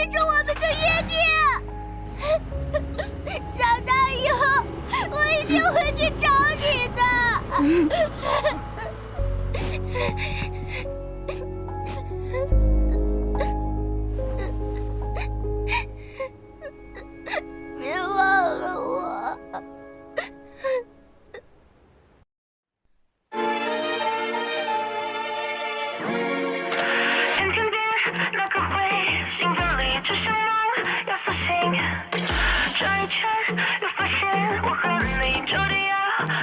记住我们的约定。长大以后，我一定会去找你的。别忘了我。天天变那个会，兴奋里只想梦，要苏醒。转一圈，又发现我和你注定要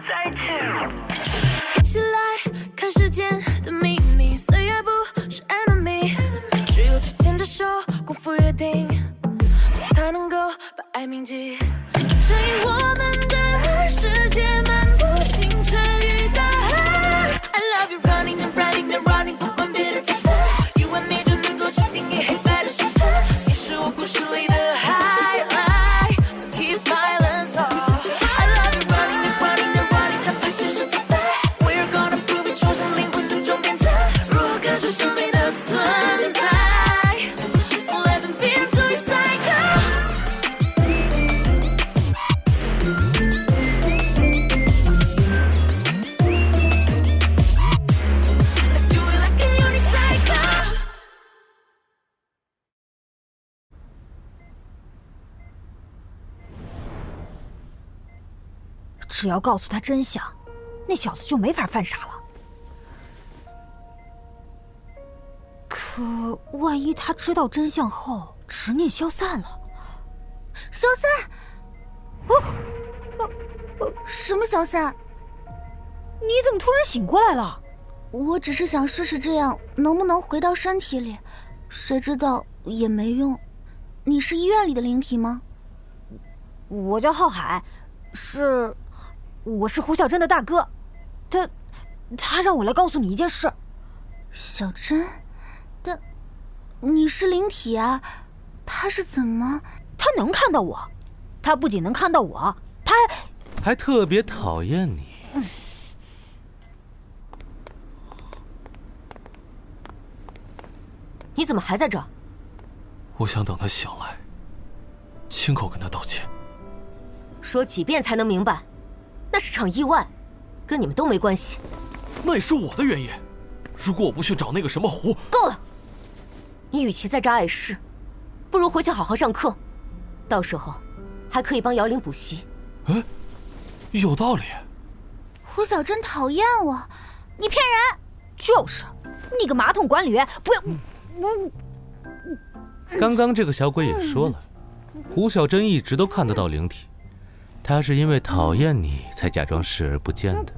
在一起。一起来看世间的秘密，岁月不是 enemy， 只有手牵着手，共赴约定，这才能够把爱铭记。指引我们的世界漫步星辰与大海。I love you running and running and running， 不管别的节拍，一完美就能够决定你黑白的审判。你是我故事里的 highlight，so keep violence on。I love you running and running and running， 哪怕现实挫败 ，We're gonna prove it， 冲向灵魂的终点站，如何感受生命的存在 ？So let them be into your cycle。Let's do it like a unicycle。只要告诉他真相，那小子就没法犯傻了。可万一他知道真相后，执念消散了，消散？什么消散？你怎么突然醒过来了？我只是想试试这样能不能回到身体里，谁知道也没用。你是医院里的灵体吗？我叫浩海，我是胡小珍的大哥，他让我来告诉你一件事。小珍，但你是灵体啊，他是怎么？他能看到我，他不仅能看到我，他还特别讨厌你。你怎么还在这儿？我想等他醒来，亲口跟他道歉。说几遍才能明白？那是场意外，跟你们都没关系。那也是我的原因。如果我不去找那个什么胡……够了！你与其在这碍事，不如回去好好上课，到时候还可以帮姚玲补习。哎，有道理。胡小珍讨厌我，你骗人！就是，你个马桶管理员，不要！刚刚这个小鬼也说了，胡小珍一直都看得到灵体，她是因为讨厌你才假装视而不见的。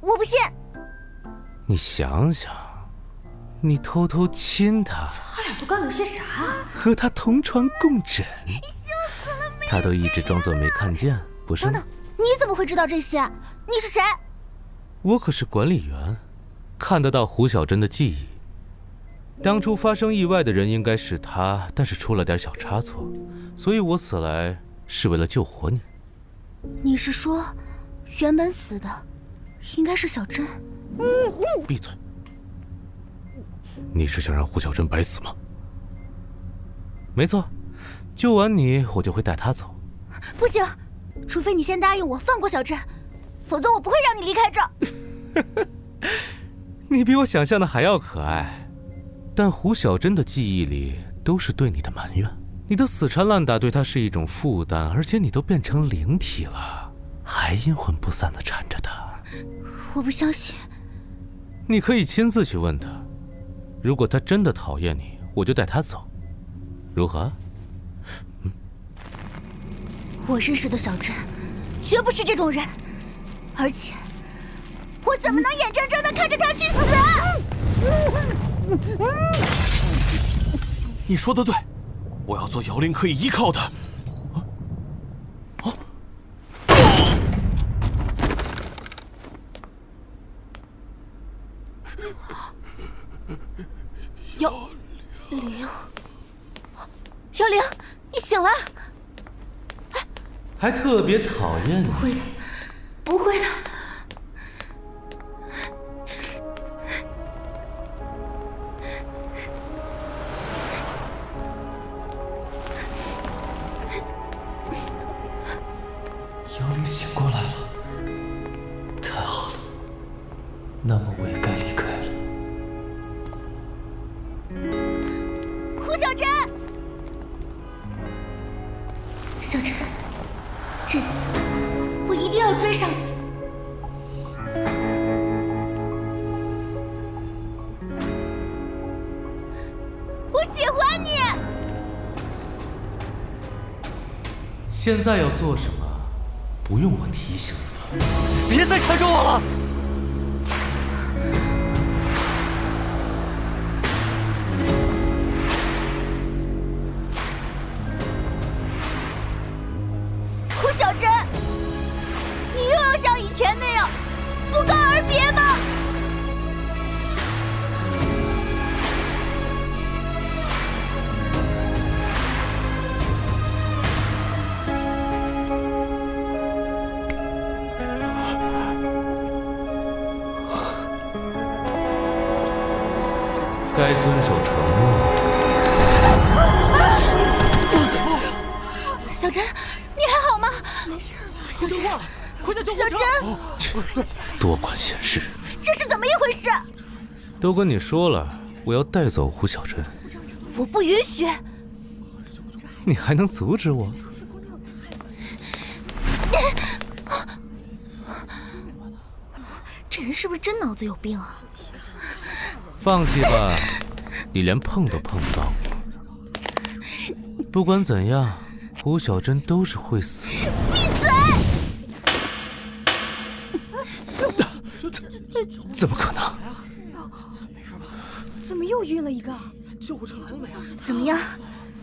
我不信。你想想，你偷偷亲她，他俩都干了些啥？和她同床共枕，她都一直装作没看见，不是吗？等等，你怎么会知道这些？你是谁？我可是管理员，看得到胡小珍的记忆。当初发生意外的人应该是她，但是出了点小差错，所以我死来是为了救活你。你是说，原本死的应该是小珍？闭嘴！你是想让胡小珍白死吗？没错，救完你，我就会带她走。不行，除非你先答应我放过小珍，否则我不会让你离开这。你比我想象的还要可爱。但胡小珍的记忆里都是对你的埋怨，你的死缠烂打对她是一种负担，而且你都变成灵体了，还阴魂不散地缠着她。我不相信。你可以亲自去问她，如果她真的讨厌你，我就带她走，如何？我认识的小珍绝不是这种人，而且我怎么能眼睁睁地看着她去死？你说的对，我要做姚玲可以依靠的。姚玲，姚玲，你醒了！还特别讨厌你。不会的，不会的。妖灵醒过来了，太好了，那么我也该离开了。胡小珍，小珍，这次我一定要追上你。我喜欢你。现在要做什么，不用我提醒你了。别再缠着我了！胡小珍，你又要像以前那样不告而别吗？该遵守承诺。小珍，你还好吗？没事吧？小珍，快叫救护车！小珍，多管闲事。这是怎么一回事？都跟你说了，我要带走胡小珍，我不允许！你还能阻止我？这人是不是真脑子有病啊？放弃吧，你连碰都碰不到我。不管怎样，胡小珍都是会死的。闭嘴！怎么可能？怎么又晕了一个？怎么样？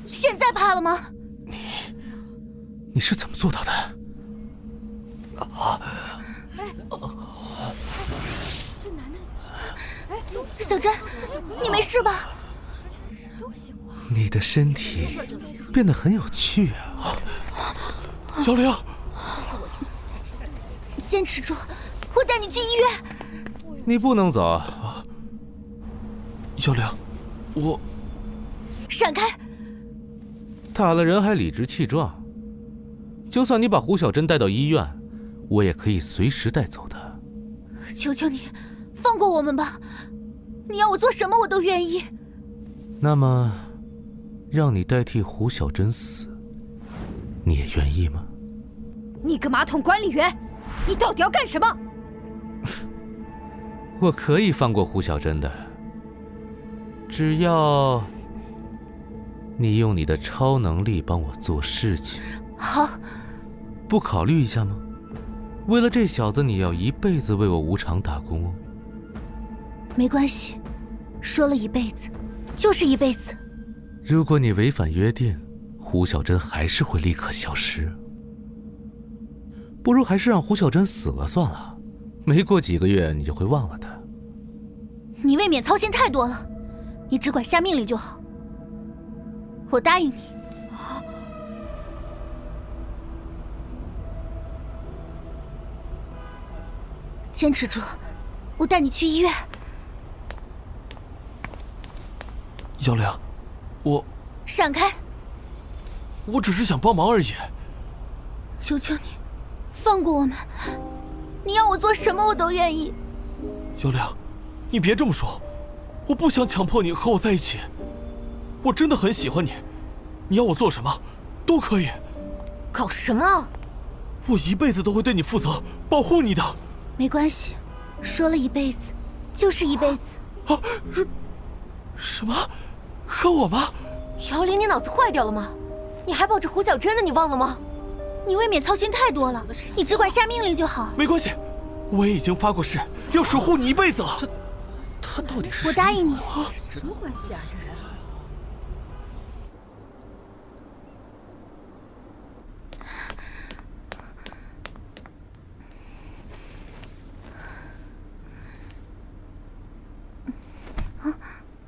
现在怕了吗？你是怎么做到的？小珍，你没事吧？你的身体变得很有趣啊！小玲，坚持住，我带你去医院。你不能走。小玲，我闪开！打了人还理直气壮。就算你把胡小珍带到医院，我也可以随时带走的。求求你，放过我们吧！你要我做什么我都愿意。那么，让你代替胡小珍死，你也愿意吗？你个马桶管理员，你到底要干什么？我可以放过胡小珍的，只要你用你的超能力帮我做事情。好，不考虑一下吗？为了这小子，你要一辈子为我无偿打工哦。没关系，说了一辈子，就是一辈子。如果你违反约定，胡小珍还是会立刻消失。不如还是让胡小珍死了算了，没过几个月你就会忘了她。你未免操心太多了，你只管下命令就好。我答应你。坚持住，我带你去医院。小玲，闪开！我只是想帮忙而已。求求你，放过我们！你要我做什么我都愿意。小玲，你别这么说，我不想强迫你和我在一起。我真的很喜欢你，你要我做什么，都可以。搞什么？我一辈子都会对你负责，保护你的。没关系，说了一辈子，就是一辈子。啊，什么？和我吗？姚玲，你脑子坏掉了吗？你还抱着胡小珍呢，你忘了吗？你未免操心太多了，你只管下命令就好。没关系，我也已经发过誓，要守护你一辈子了。他到底是谁？我答应你。什么关系啊？这是。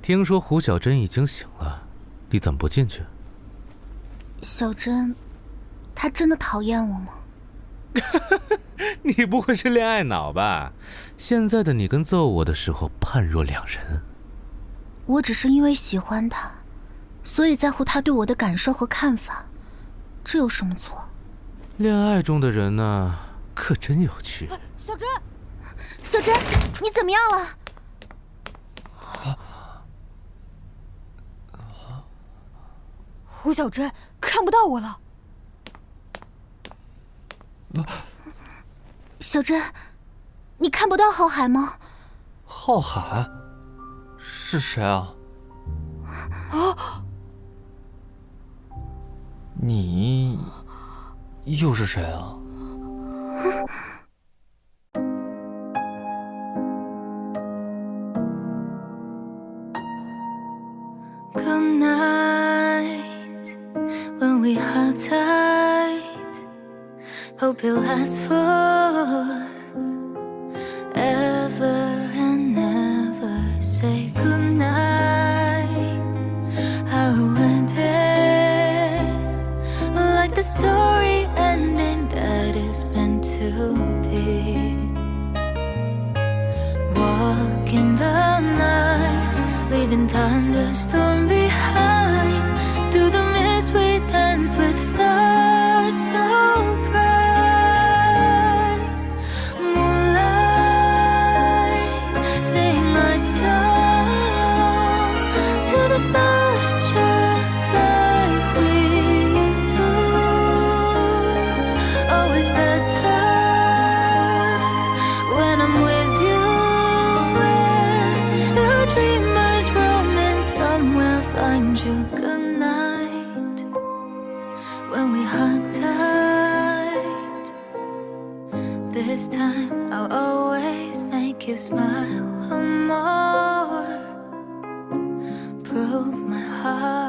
听说胡小珍已经醒了，你怎么不进去？小珍，她真的讨厌我吗？你不会是恋爱脑吧？现在的你跟揍我的时候判若两人。我只是因为喜欢她，所以在乎她对我的感受和看法，这有什么错？恋爱中的人呢，可真有趣。小珍，小珍，你怎么样了？胡小珍看不到我了。小珍，你看不到浩海吗？浩海？是谁啊？你又是谁啊？Good night when we hug tight. Hope it lasts forever and never. Say good night. Our wedding, like the story ending that is meant to be. Walking the night, leaving thunderstorm behind. Through the mist we dance with stars so bright. Moonlight, sing our song to the stars just like we used to. Always better when I'm with you. Where the dreamers roaming somewhere find you. Good night when we hug tight. This time I'll always make you smile more. Prove my heart